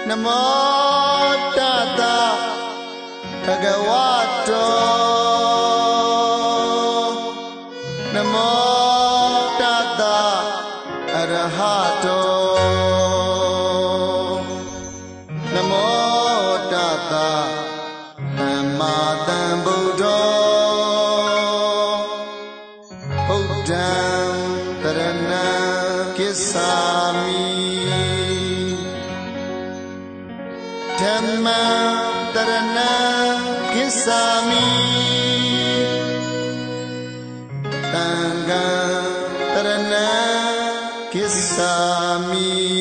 Namo Tata Bhagavato Namo Tata Arahato Namo Tata Dhamma Sambuddho Buddham Taranam Gissami Dhammam Taranam Gissami Sangham Taranam Gissami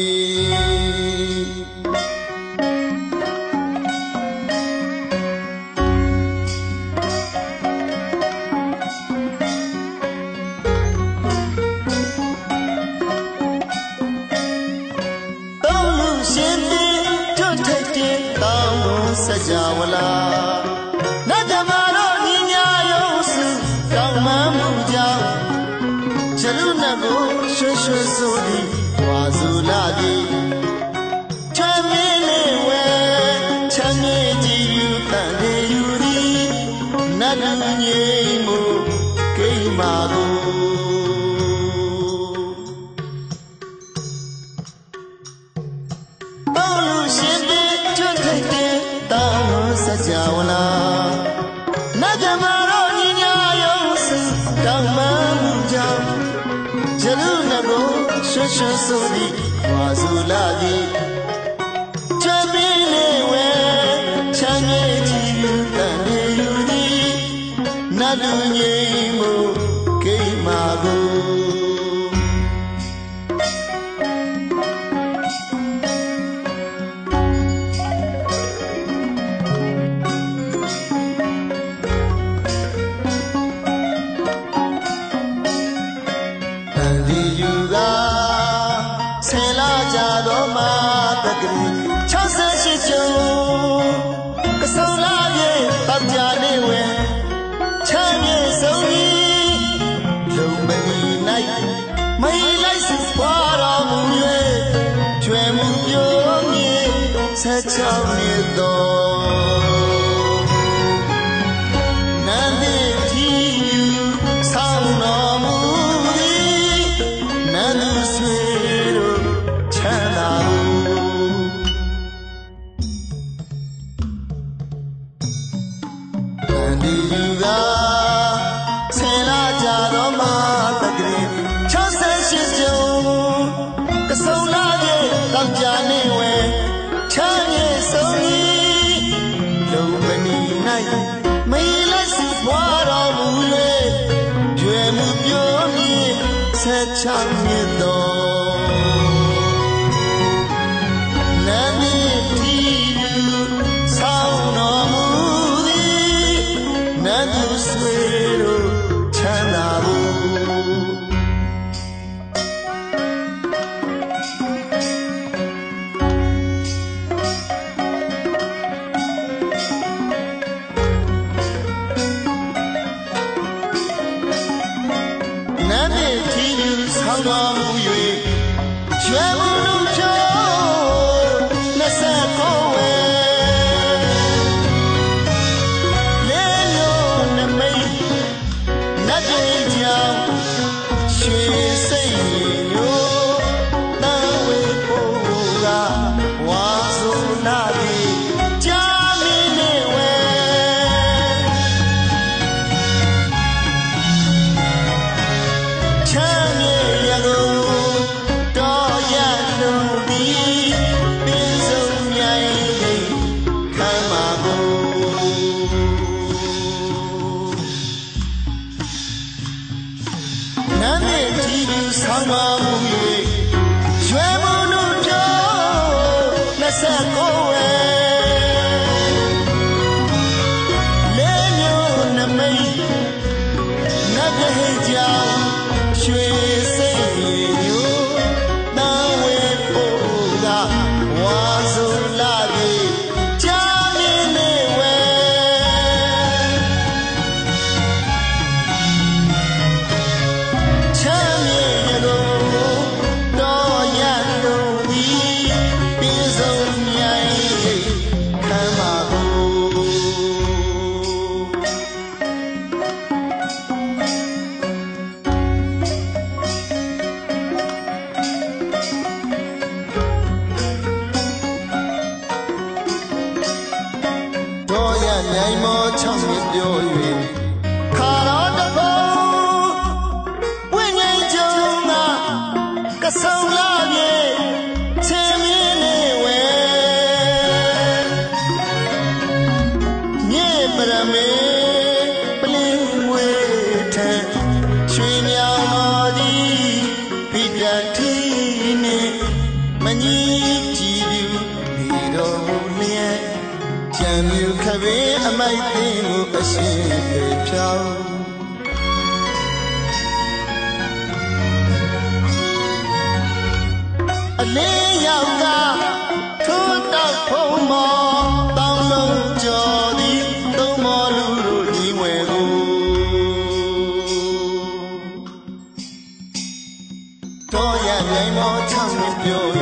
Sajawala Najamaro Ninya Yosu Kaumamuja Chalunago Shushu Sudi Wazuladi Chamele we Chameji Yutande Yuri Nadunye Mo Keimago Sajawala Najamaro Ninya Yosu Kaumamuja Chalunago Shushu Sudi Wazuladi Chamele we Chameji Yutande Yuri Nadunye Mo Keimago မြိုင်မောချောင်းမြပြော၍ခါတော်တဘောဝိညာဉ်ကြုံကဆုံလာပြေချင်းမြင်းနေဝဲမြေပရမေပလင်းဝဲထရွှေမြောင်တော်သည်ပိတတိနေမကြီးကြည်ပြူနေတော်မူလျက်ကြံမြူခပင်အမိုက်သိမ်းမှုအရှင်ပေဖြောင်းအလင်းရောက်ကထိုးတောက်ဖုံးမောတောင်းလုံးကျော်သည်သုံးမောလူတို့ညီဝဲကိုတော်ရမြိုင်မောချောင်းမြပြော၍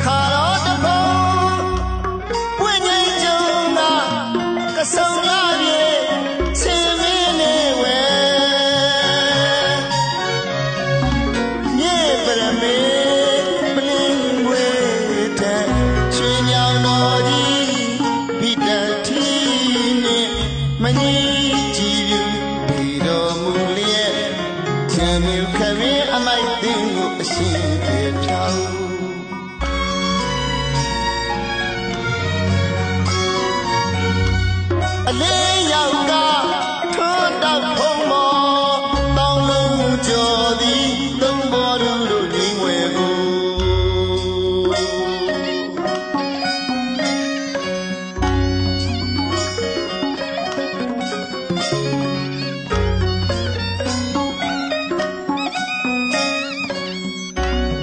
ခါတော်တဘောဝိညာဉ်ကြုံကဆုံလာပြေချင်းမင်းနေဝဲမြေပရမေပလင်းဝဲတဲ့ရွှေမြောင်တော်ကြီးဘိတတိနေမကြီးကြည်ပြူဒီတော်မူလျက်ချမ်းမြေခပင်အမိုက်သိမ်းကိုအရှင်ပြေဖြောင်းအလင်းရောက်ကထိုးတောက်ဖုံးမောတောင်းလုံးကျော်သည်သုံးဘောလူတို့ညီငွယ်ကို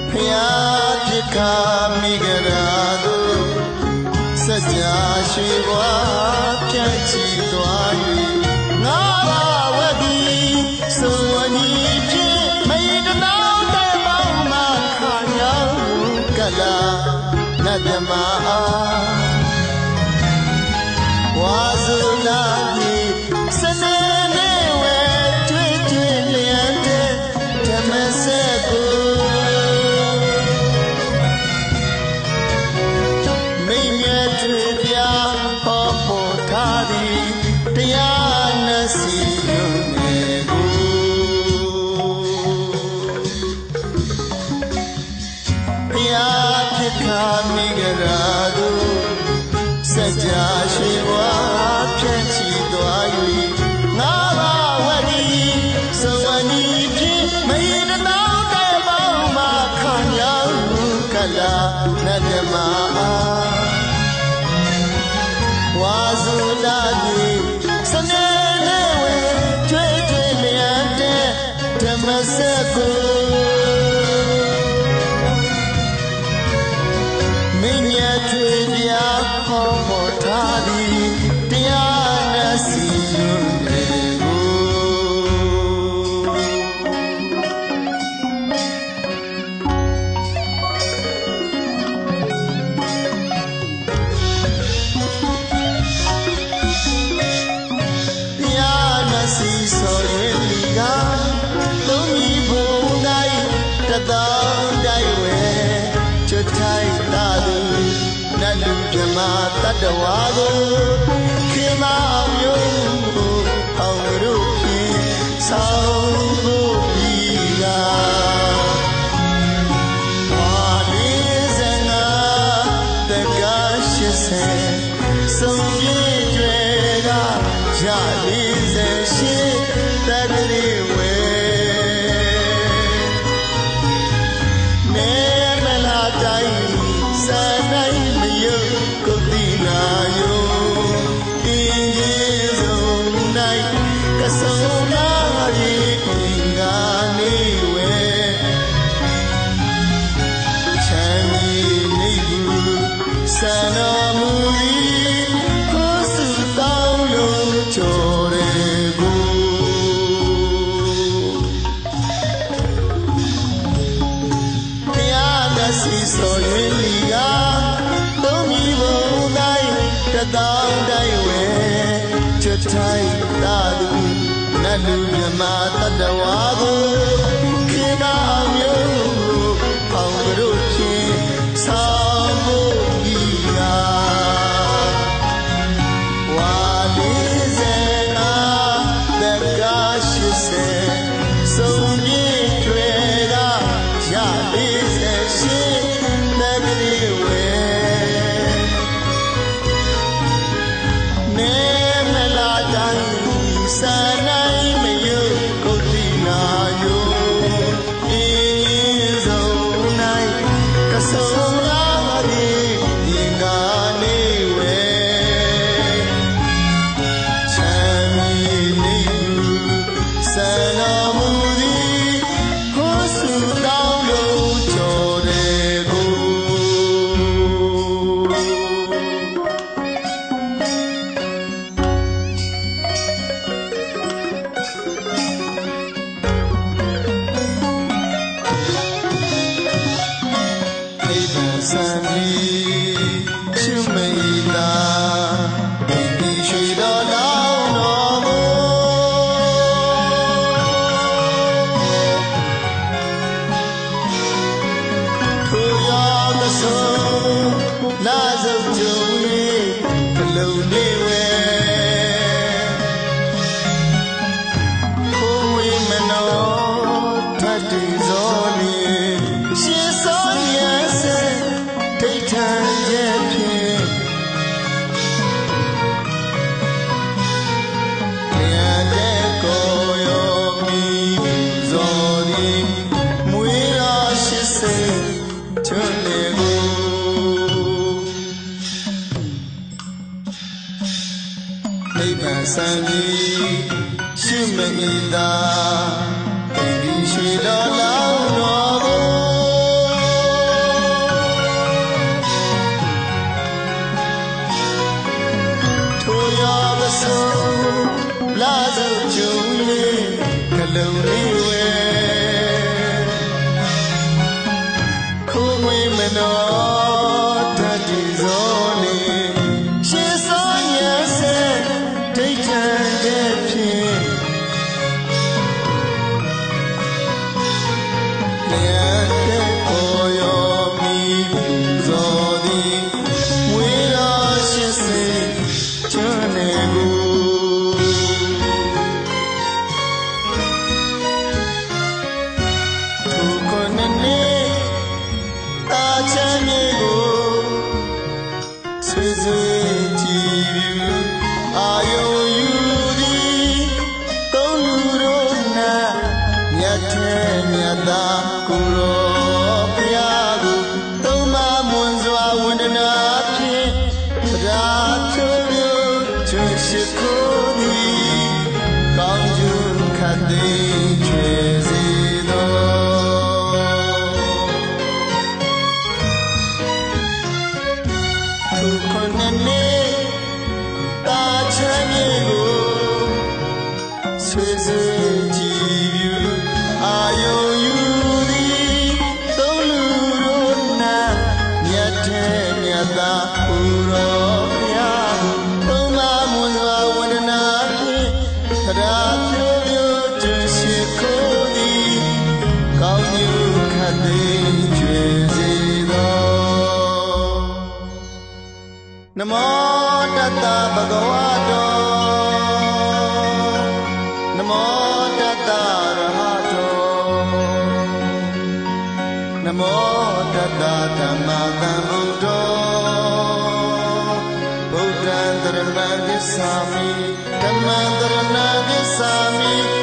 ဖျားပြခါမိဂရာတို့စัจ जा ရွှေဘွားဖြန့်ချီသွား၍ငါဘာဝတိစုံဝနီဖြင့်မေတ္တာတဲ့ပေါင်းမှခါရောက်ကလာနတ်မြမအားဝါစုလာပြေစနေနေဝဲတွေ့တွေ့လျက်တဲ့ဓမ္မစက်ကိုမိမြဲတွေ့ပြဟောဖို့ထားသည်တရားနဲ့စီရုံနေကိုဘုရားဖြစ်ခါမိကြရာတို့စัจ जा ရွှေဘွားဖြန့်ချီသွား၍ငါဘာဝတိစုံဝနီဖြင့်မေတ္တာတဲ့ပေါင်းမှခါရောက်ကလာနတ်မြမအားဝါစုလာပြေစနေနေဝဲတွေ့တွေ့လျက်တဲ့ဓမ္မစက်ကိုမင်းမြတ်ထွေပြဟောပေါ်ထားသည်တရားနဲ့စီရုံနေကိုတရားနဲ့စီဆိုရင်ဒီကသုံးမိဖို့နိုင်တသောတိုင်းဝဲချွတ်ထိုက်တာသူနတ်လူမြမတတ္တဝါကိုခေမအောင်ယုံကိုအောင်တို့ဖြင့်ဆောင်ဖို့ပြီးလာပါလေးစငါတကား80စုံပြေကျွဲကရ48တက္ကရီဝဲနေမလာတိုင်းစတိုင်းမယုတ်ကုတိနာယုအင်းကြီးစုံနိုင်ကဆုံလာရီငါနေဝဲချမ်းမြေနေဘူးစံတော်မူသည်ကိုယ်စုတောင်းလို့ကြော်တယ်ကိုတရားနဲ့စီဆိုရင်လီကသုံးမိဖို့နိုင်တသောတိုင်းဝဲချွတ်ထိုက်တာသူနတ်လူမြမတတ္တဝါကိုခေကအောင်ယုံအောင်တို့ဖြင့်ဆောင်ဖို့ပြီးလာဝါ Sami, Dhamma Dharana Sami.